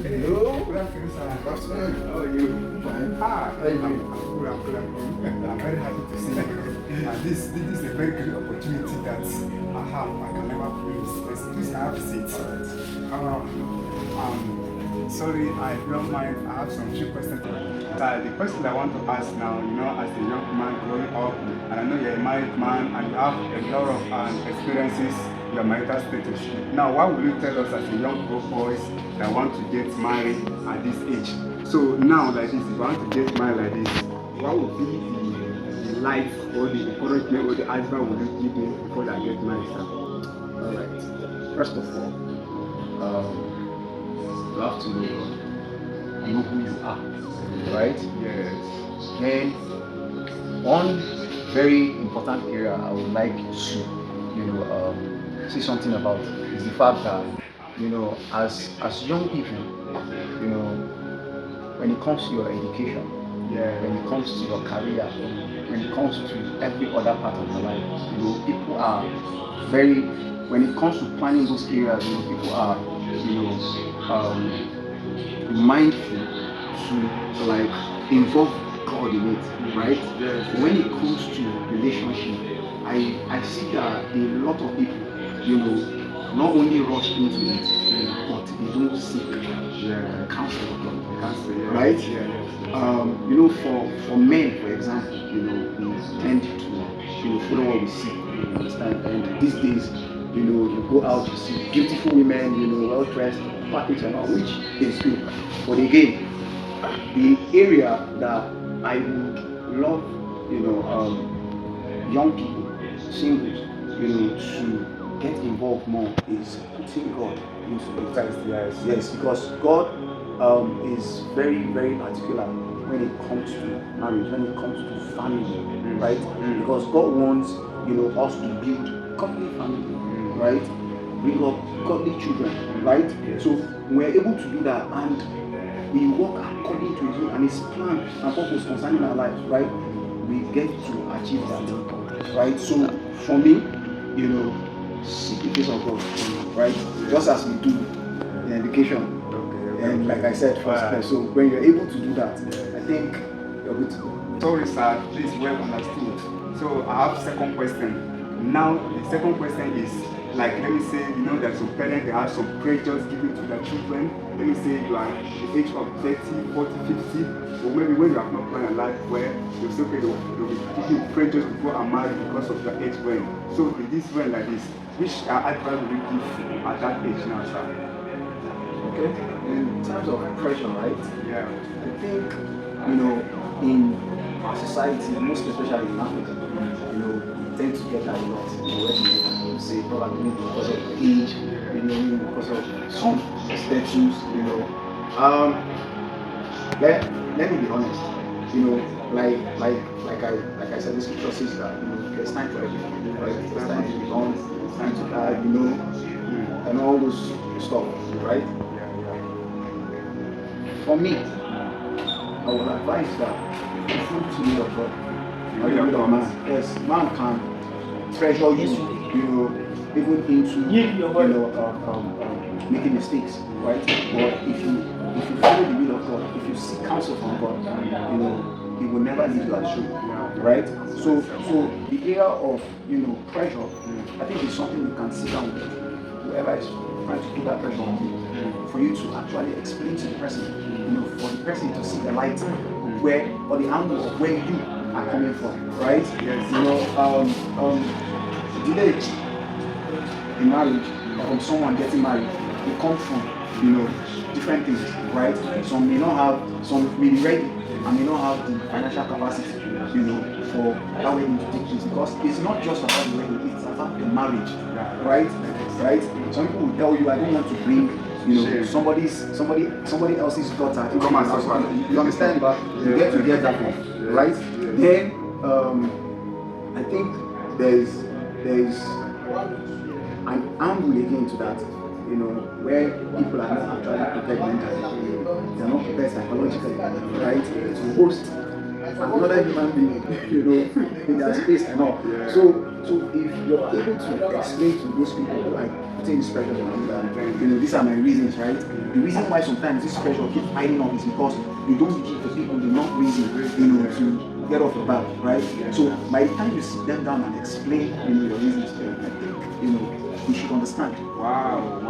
Hello. Good afternoon, sir. Good afternoon. How are you? Fine. How are you doing? I'm good. I'm very happy to see you. And this is a very good opportunity that I have. I can never lose. Please, I have a seat. Sorry, I don't mind. I have some few questions. The question I want to ask now, as a young man growing up, and I know you're a married man and you have a lot of experiences, your marital status. Now, what will you tell us as a young boys that want to get married at this age? So now, like this, if you want to get married like this, what would be the life or the encouragement or the advice would you give me before I get married, sir? All right. First of all, you have to know who you are, right? Yes. Then, one very important area I would like to, say something about is the fact that, as young people, when it comes to your education, when it comes to your career, when it comes to every other part of your life, people are very, when it comes to planning those areas, people are, mindful to like involve God in it, right? Yes. When it comes to relationship, I see that a lot of people, not only rush into it, but they don't seek counsel of God. Right? For men, for example, we tend to, follow what we see. You understand? And these days, you go out, you see beautiful women, well dressed, packaged and all, which is good. But again, the area that I would love, young people, singles, to get involved more is putting God into it. Yes, because God is very, very particular when it comes to marriage, when it comes to family, right? Because God wants, us to build godly family, right? Bring up godly children, right? So we're able to do that, and we walk according to His will and His plan and purpose concerning our lives, right? We get to achieve that, right? So for me, seek the face of God, right? Just as we do in education. And like I said first, so when you're able to do that, I think you're good to go. Sorry, sir. Please, well understood. So I have second question. Now, the second question is, like, let me say, there's some parents, they have some pressures given to their children. Let me say you are at the age of 30, 40, 50, or maybe when you have not planned a life where you're still okay, they'll be giving pressures to go and marry because of your age when. So in this way like this, which advice will you give at that age now, sir? Okay. In terms of pressure, right? Yeah. I think, in our society, most especially in Africa, we tend to get that a lot. Where people say probably because of age, because of some status, let me be honest. Like I said, the scripture says that there's time for everything, right? There's time to be born, there's time to die, and all those stuff, right? For me, I would advise that you food to me of God. Man. Yes, man can treasure you, even into making mistakes, right? But if you follow the will of God, if you seek counsel from God, He will never leave you astray, right? So the area of pressure, I think is something you can sit down with whoever is trying to put that pressure on you, for you to actually explain to the person, for the person to see the light where, or the angle of where you are coming from, right? Yes. Delay in marriage, or from someone getting married, they come from, different things, right? Some may not have, some may be ready and may not have the financial capacity, for that wedding to take place, because it's not just about the wedding, it's about the marriage, right? Some people will tell you, I don't want to bring somebody else's daughter. You understand? But you get to get that one, right? Then I think there's an angle again to that, where people are not actually prepared mentally, they're not prepared psychologically, right? To host another human being, in their space and all. Yeah. So if you're able to explain to those people, like putting this pressure on them, these are my reasons, right? The reason why sometimes this pressure keeps piling up is because you don't give the people enough reason, to get off your back, right? So by the time you sit them down and explain, your reasons to them, I think, you should understand. Wow.